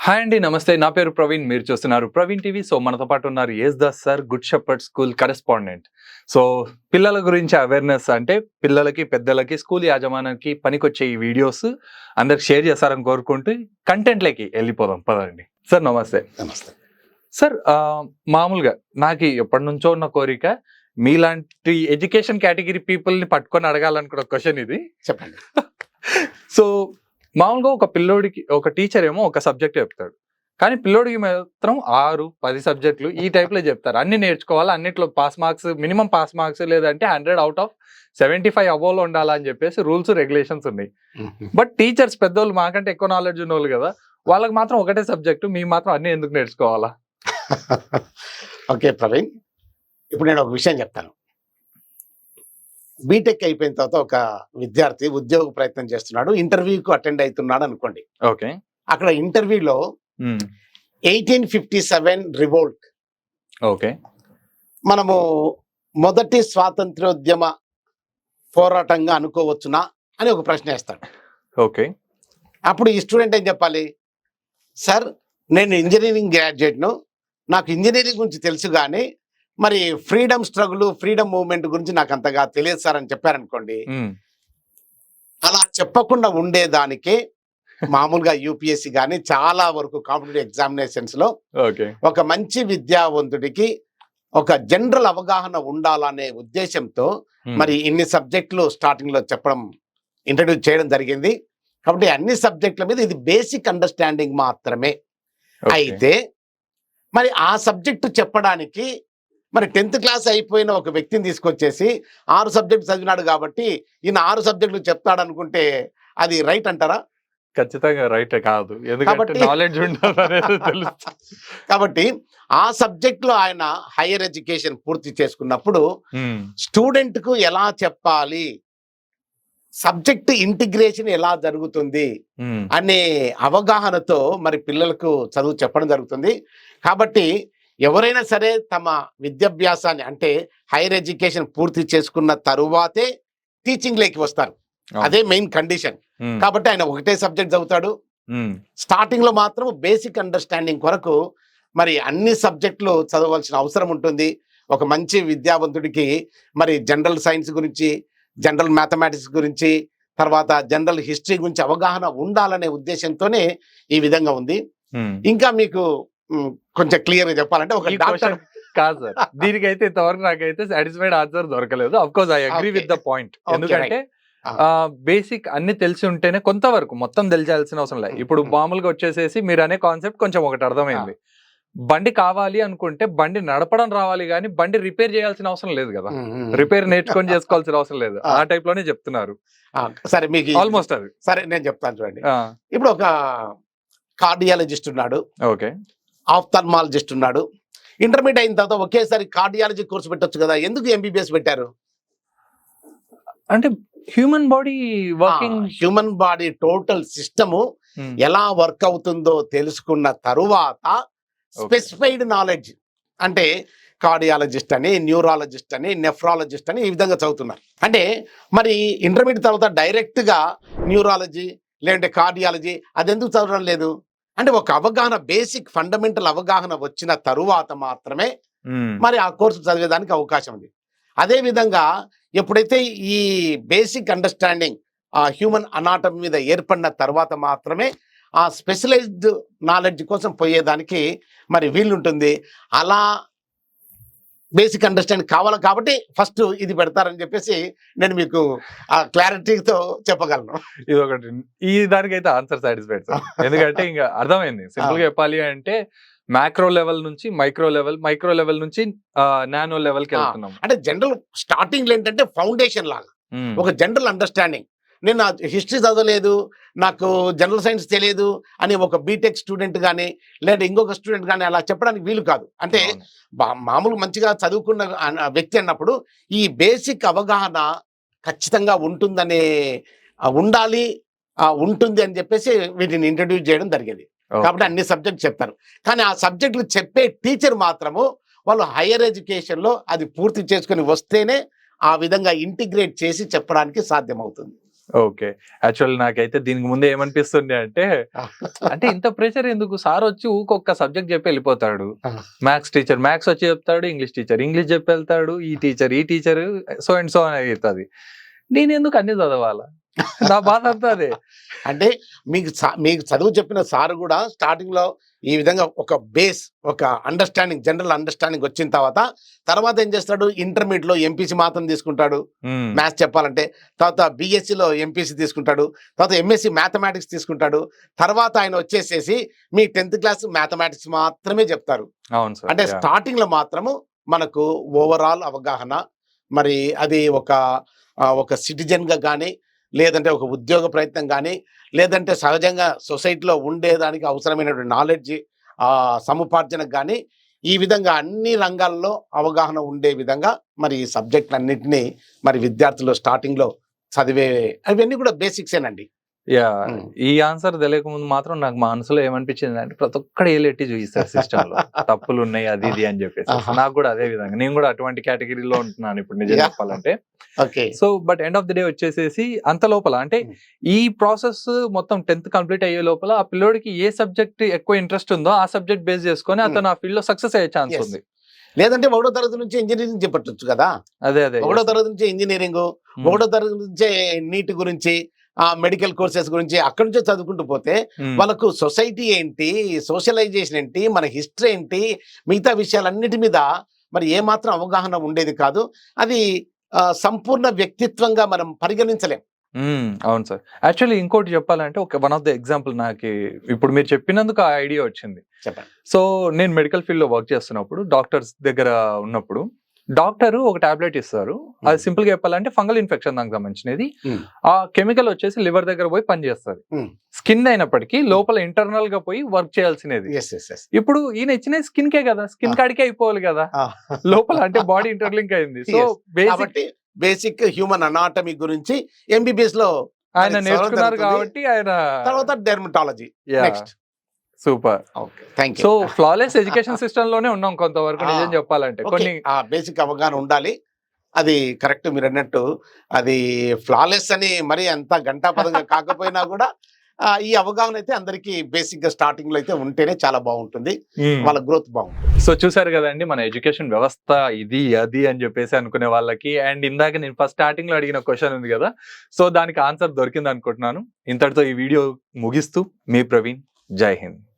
Hi అండి. నమస్తే. నా పేరు ప్రవీణ్. మీరు చూస్తున్నారు ప్రవీణ్ టీవీ. సో, మనతో పాటు ఉన్నారు Yesudas sir, good shepherd school correspondent. So, పిల్లల గురించి అవేర్‌నెస్ అంటే పిల్లలకి, పెద్దలకి, స్కూల్ యాజమాన్యానికి పనికొచ్చే ఈ వీడియోస్ అందరికి షేర్ చేస్తారని కోరుకుంటూ కంటెంట్‌లోకి ఎళ్ళిపోదాం పదండి. సార్ నమస్తే. నమస్తే. సార్ మామూలుగా నాకి ఎప్పటినుంచో ఉన్న కోరిక మీలాంటి ఎడ్యుకేషన్ కేటగిరీ పీపుల్‌ని పట్టుకొని అడగాలనుకున్న క్వెషన్ ఇది. చెప్పండి. సో, మామూలుగా ఒక పిల్లోడికి ఒక టీచర్ ఏమో ఒక సబ్జెక్ట్ చెప్తాడు. కానీ పిల్లోడికి మాత్రం 6, 10 సబ్జెక్టులు ఈ టైప్‌లో చెప్తారు. అన్నీ నేర్చుకోవాలి. అన్నిట్లో pass marks minimum pass marks లేదంటే 100 ఔట్ ఆఫ్ 75 అబోవ్‌లో ఉండాలని చెప్పేసి రూల్స్, రెగ్యులేషన్స్ ఉన్నాయి. బట్ టీచర్స్ పెద్దోళ్ళు మాకంటే ఎక్కువ నాలెడ్జ్ ఉన్నోళ్ళు కదా! వాళ్ళకి మాత్రం ఒకటే సబ్జెక్టు. మీకు మాత్రం అన్నీ ఎందుకు నేర్చుకోవాలా? ఓకే ప్రవీణ్. ఇప్పుడు నేను ఒక విషయం చెప్తాను. బీటెక్ అయిపోయిన తర్వాత ఒక విద్యార్థి ఉద్యోగ ప్రయత్నం చేస్తున్నాడు. ఇంటర్వ్యూకి అటెండ్ అవుతున్నాడు అనుకోండి. ఓకే. అక్కడ ఇంటర్వ్యూలో 1857 రివోల్ట్ ఓకే. మనము మొదటి స్వాతంత్ర్యోద్యమ పోరాటంగా అనుకోవచ్చునా అని ఒక ప్రశ్న వేస్తాడు. ఓకే. అప్పుడు ఈ స్టూడెంట్ ఏం చెప్పాలి? సార్, నేను ఇంజనీరింగ్ గ్రాడ్యుయేట్ను, నాకు ఇంజనీరింగ్ గురించి తెలుసు కానీ మరి ఫ్రీడమ్ స్ట్రగుల్, ఫ్రీడమ్ మూవ్మెంట్ గురించి నాకు అంతగా తెలియదు సార్ అని చెప్పారనుకోండి. అలా చెప్పకుండా ఉండేదానికే మామూలుగా యూపీఎస్సీ కానీ చాలా వరకు కాంపిటేటివ్ ఎగ్జామినేషన్స్ లో ఒక మంచి విద్యావంతుడికి ఒక జనరల్ అవగాహన ఉండాలనే ఉద్దేశంతో మరి ఇన్ని సబ్జెక్టులు స్టార్టింగ్ లో చెప్పడం, ఇంట్రడ్యూస్ చేయడం జరిగింది. కాబట్టి అన్ని సబ్జెక్టుల మీద ఇది బేసిక్ అండర్స్టాండింగ్ మాత్రమే. అయితే మరి ఆ సబ్జెక్టు చెప్పడానికి మరి 10th క్లాస్ అయిపోయిన ఒక వ్యక్తిని తీసుకొచ్చేసి 6 సబ్జెక్టు చదివినాడు కాబట్టి ఈయన 6 సబ్జెక్టులు చెప్తాడు అనుకుంటే అది రైట్ అంటారా? ఖచ్చితంగా రైట్ కాదు. ఎందుకంటే నాలెడ్జ్ ఉండదు తెలుస్తుంది. కాబట్టి ఆ సబ్జెక్ట్ లో ఆయన హైయర్ ఎడ్యుకేషన్ పూర్తి చేసుకున్నప్పుడు స్టూడెంట్ కు ఎలా చెప్పాలి, సబ్జెక్ట్ ఇంటిగ్రేషన్ ఎలా జరుగుతుంది అనే అవగాహనతో మరి పిల్లలకు చదువు చెప్పడం జరుగుతుంది. కాబట్టి ఎవరైనా సరే తమ విద్యాభ్యాసాన్ని అంటే హైయర్ ఎడ్యుకేషన్ పూర్తి చేసుకున్న తరువాతే టీచింగ్ లేకి వస్తారు. అదే మెయిన్ కండిషన్. కాబట్టి ఆయన ఒకటే సబ్జెక్ట్ చదువుతాడు. స్టార్టింగ్ లో మాత్రం బేసిక్ అండర్స్టాండింగ్ కొరకు మరి అన్ని సబ్జెక్టులు చదవలసిన అవసరం ఉంటుంది. ఒక మంచి విద్యావంతుడికి మరి జనరల్ సైన్స్ గురించి, జనరల్ మ్యాథమెటిక్స్ గురించి, తర్వాత జనరల్ హిస్టరీ గురించి అవగాహన ఉండాలనే ఉద్దేశంతోనే ఈ విధంగా ఉంది. ఇంకా మీకు కొంచెం క్లియర్ గా చెప్పాలంటే ఒక డాక్టర్ కాదు సార్, దీనికైతే ఇంతవరకు నాకైతే సాటిస్ఫైడ్ ఆన్సర్ దొరకలేదు. Of course I agree with the point. ఎందుకంటే బేసిక్ అన్ని తెలిసి ఉంటేనే కొంతవరకు మొత్తం తెలిసాల్సిన అవసరం లేదు. ఇప్పుడు మామూలుగా వచ్చేసేసి మీరు అనే కాన్సెప్ట్ కొంచెం ఒకటి అర్థమైంది. బండి కావాలి అనుకుంటే బండి నడపడం రావాలి కానీ బండి రిపేర్ చేయాల్సిన అవసరం లేదు కదా. రిపేర్ నేర్చుకొని చేసుకోవాల్సిన అవసరం లేదు. ఆ టైప్ లోనే చెప్తున్నారు. సరే, మీకు ఆల్మోస్ట్ అది. సరే, నేను చెప్తాను చూడండి. ఇప్పుడు ఒక కార్డియాలజిస్ట్ ఉన్నాడు, ఓకే, ఆఫ్థల్మాలజిస్ట్ ఉన్నాడు. ఇంటర్మీడియట్ అయిన తర్వాత ఒకేసారి కార్డియాలజీ కోర్సు పెట్టొచ్చు కదా, ఎందుకు ఎంబీబీఎస్ పెట్టారు? అంటే human body working, human body total system ఎలా వర్క్ అవుతుందో తెలుసుకున్న తరువాత స్పెసిఫైడ్ నాలెడ్జ్ అంటే కార్డియాలజిస్ట్ అని, న్యూరాలజిస్ట్ అని, నెఫ్రాలజిస్ట్ అని ఈ విధంగా చదువుతున్నారు. అంటే మరి ఇంటర్మీడియట్ తర్వాత డైరెక్ట్ గా న్యూరాలజీ లేదంటే కార్డియాలజీ అది ఎందుకు చదవడం లేదు? అంటే ఒక అవగాహన, బేసిక్ ఫండమెంటల్ అవగాహన వచ్చిన తరువాత మాత్రమే మరి ఆ కోర్సు చదివేదానికి అవకాశం ఉంది. అదే విధంగా ఎప్పుడైతే ఈ బేసిక్ అండర్స్టాండింగ్ ఆ హ్యూమన్ అనాటమీ మీద ఏర్పడిన తర్వాత మాత్రమే ఆ స్పెషలైజ్డ్ నాలెడ్జ్ కోసం పోయేదానికి మరి వీలుంటుంది. అలా బేసిక్ అండర్స్టాండింగ్ కావాలి కాబట్టి ఫస్ట్ ఇది పెడతారని చెప్పేసి నేను మీకు ఆ క్లారిటీతో చెప్పగలను. ఇది ఒకటి, ఈ దానికైతే ఆన్సర్ సాటిస్ఫైడ్ సార్. ఎందుకంటే ఇంకా అర్థమైంది. సింపుల్ గా చెప్పాలి అంటే మ్యాక్రో లెవెల్ నుంచి మైక్రో లెవెల్, మైక్రో లెవెల్ నుంచి నానో లెవెల్ కి వెళ్తున్నాం. అంటే జనరల్ స్టార్టింగ్ లో ఏంటంటే ఫౌండేషన్ లాగా ఒక జనరల్ అండర్స్టాండింగ్. నేను హిస్టరీ చదవలేదు, నాకు జనరల్ సైన్స్ తెలియదు అని ఒక బీటెక్ స్టూడెంట్ కానీ లేదంటే ఇంకొక స్టూడెంట్ కానీ అలా చెప్పడానికి వీలు కాదు. అంటే మామూలు మంచిగా చదువుకున్న వ్యక్తి అన్నప్పుడు ఈ బేసిక్ అవగాహన ఖచ్చితంగా ఉంటుందనే ఉండాలి, ఉంటుంది అని చెప్పేసి వీటిని ఇంట్రడ్యూస్ చేయడం జరిగేది. కాబట్టి అన్ని సబ్జెక్ట్ చెప్తారు. కానీ ఆ సబ్జెక్టులు చెప్పే టీచర్ మాత్రము వాళ్ళు హైయర్ ఎడ్యుకేషన్ లో అది పూర్తి చేసుకుని వస్తేనే ఆ విధంగా ఇంటిగ్రేట్ చేసి చెప్పడానికి సాధ్యమవుతుంది. ఓకే. యాక్చువల్ నాకైతే దీనికి ముందు ఏమనిపిస్తుండే అంటే, అంటే ఇంత ప్రెషర్ ఎందుకు? సార్ వచ్చి ఊకొక్క సబ్జెక్ట్ చెప్పి వెళ్ళిపోతాడు. మ్యాథ్స్ టీచర్ మ్యాథ్స్ వచ్చి చెప్తాడు, ఇంగ్లీష్ టీచర్ ఇంగ్లీష్ చెప్పి వెళ్తాడు, ఈ టీచర్ సో అండ్ సో అని అయితది. నేనెందుకు అన్ని చదవాలా? నా బాధ అంతా అదే. అంటే మీకు చదువు చెప్పిన సార్ కూడా స్టార్టింగ్ లో ఈ విధంగా ఒక బేస్, ఒక అండర్స్టాండింగ్, జనరల్ అండర్స్టాండింగ్ వచ్చిన తర్వాత ఏం చేస్తాడు, ఇంటర్మీడియట్ లో ఎంపీసీ మాత్రం తీసుకుంటాడు మ్యాథ్స్ చెప్పాలంటే, తర్వాత బిఎస్సిలో ఎంపీసీ తీసుకుంటాడు, తర్వాత ఎంఎస్సి మ్యాథమెటిక్స్ తీసుకుంటాడు, తర్వాత ఆయన వచ్చేసేసి మీ 10th క్లాస్ మ్యాథమెటిక్స్ మాత్రమే చెప్తారు. అవును సార్. అంటే స్టార్టింగ్ లో మాత్రము మనకు ఓవరాల్ అవగాహన, మరి అది ఒక సిటిజన్ గా కానీ, లేదంటే ఒక ఉద్యోగ ప్రయత్నం కానీ, లేదంటే సహజంగా సొసైటీలో ఉండేదానికి అవసరమైనటువంటి నాలెడ్జ్ సముపార్జనకు కానీ, ఈ విధంగా అన్ని రంగాల్లో అవగాహన ఉండే విధంగా మరి ఈ సబ్జెక్టులన్నింటినీ మరి విద్యార్థులు స్టార్టింగ్ లో చదివే అవన్నీ కూడా బేసిక్సేనండి. ఈ ఆన్సర్ తెలియక ముందు మాత్రం నాకు మనసులో ఏమనిపించింది అంటే, ప్రతి ఒక్కడు ఏలెట్టి చూపిస్తారు సిస్టమ్ లో తప్పులు ఉన్నాయి అది ఇది అని చెప్పేసి. నాకు కూడా అదే విధంగా నేను కూడా అటువంటి కేటగిరీలో ఉంటున్నాను ఇప్పుడు నిజం చెప్పాలంటే. So but end of the day వచ్చేసేసి అంత లోపల అంటే ఈ ప్రాసెస్ మొత్తం 10th కంప్లీట్ అయ్యే లోపల ఆ పిల్లోడికి ఏ సబ్జెక్ట్ ఎక్కువ ఇంట్రెస్ట్ ఉందో ఆ సబ్జెక్ట్ బేస్ చేసుకొని అతను ఆ ఫీల్డ్ లో సక్సెస్ అయ్యే ఛాన్స్ ఉంది. లేదంటే 1వ తరగతి నుంచి ఇంజనీరింగ్ చెప్పచ్చు కదా. అదే 1వ తరగతి నుంచి ఇంజనీరింగ్, 1వ తరగతి నుంచే నీట్ గురించి, మెడికల్ కోర్సెస్ గురించి అక్కడి నుంచే చదువుకుంటూ పోతే వాళ్ళకు సొసైటీ ఏంటి, సోషలైజేషన్ ఏంటి, మన హిస్టరీ ఏంటి, మిగతా విషయాలన్నిటి మీద మరి ఏమాత్రం అవగాహన ఉండేది కాదు. అది సంపూర్ణ వ్యక్తిత్వంగా మనం పరిగణించలేం. అవును సార్. యాక్చువల్లీ ఇంకోటి చెప్పాలంటే వన్ ఆఫ్ ద ఎగ్జాంపుల్ నాకు ఇప్పుడు మీరు చెప్పినందుకు ఆ ఐడియా వచ్చింది. చెప్పండి. సో నేను మెడికల్ ఫీల్డ్ లో వర్క్ చేస్తున్నప్పుడు డాక్టర్స్ దగ్గర ఉన్నప్పుడు డాక్టర్ ఒక టాబ్లెట్ ఇస్తారు. అది సింపుల్ గా చెప్పాలంటే ఫంగల్ ఇన్ఫెక్షన్ దానికి సంబంధించినది. ఆ కెమికల్ వచ్చేసి లివర్ దగ్గర పోయి పనిచేస్తుంది. స్కిన్ అయినప్పటికీ లోపల ఇంటర్నల్ గా పోయి వర్క్ చేయాల్సినది. ఇప్పుడు ఈయన ఇచ్చిన స్కిన్ కే కదా, స్కిన్ కాడికే అయిపోవాలి కదా, లోపల అంటే బాడీ ఇంటర్లింక్ అయింది. సో బేసిక్ హ్యూమన్ అనాటమీ గురించి ఎంబీబీఎస్ లో ఆయన నేర్చుకున్నారు కాబట్టి ఆయన తర్వాత dermatology. Next super. So flawless education system లోనే ఉన్నాం కొంతవరకు నిజం చెప్పాలంటే. కొన్ని బేసిక్ అవగాహన ఉండాలి. అది కరెక్ట్ మీరు అన్నట్టు. అది ఫ్లాలెస్ అని మరి అంత గంటాపదంగా కాకపోయినా కూడా ఈ అవగాహన అయితే అందరికి బేసిక్ గా స్టార్టింగ్ లో అయితే ఉంటేనే చాలా బాగుంటుంది, వాళ్ళ గ్రోత్ బాగుంటుంది. సో చూసారు కదండి మన ఎడ్యుకేషన్ వ్యవస్థ ఇది అది అని చెప్పేసి అనుకునే వాళ్ళకి. అండ్ ఇందాక నేను ఫస్ట్ స్టార్టింగ్ లో అడిగిన క్వశ్చన్ ఉంది కదా, సో దానికి ఆన్సర్ దొరికింది అనుకుంటున్నాను. ఇంతటితో ఈ వీడియో ముగిస్తూ మీ ప్రవీణ్. జై హింద్.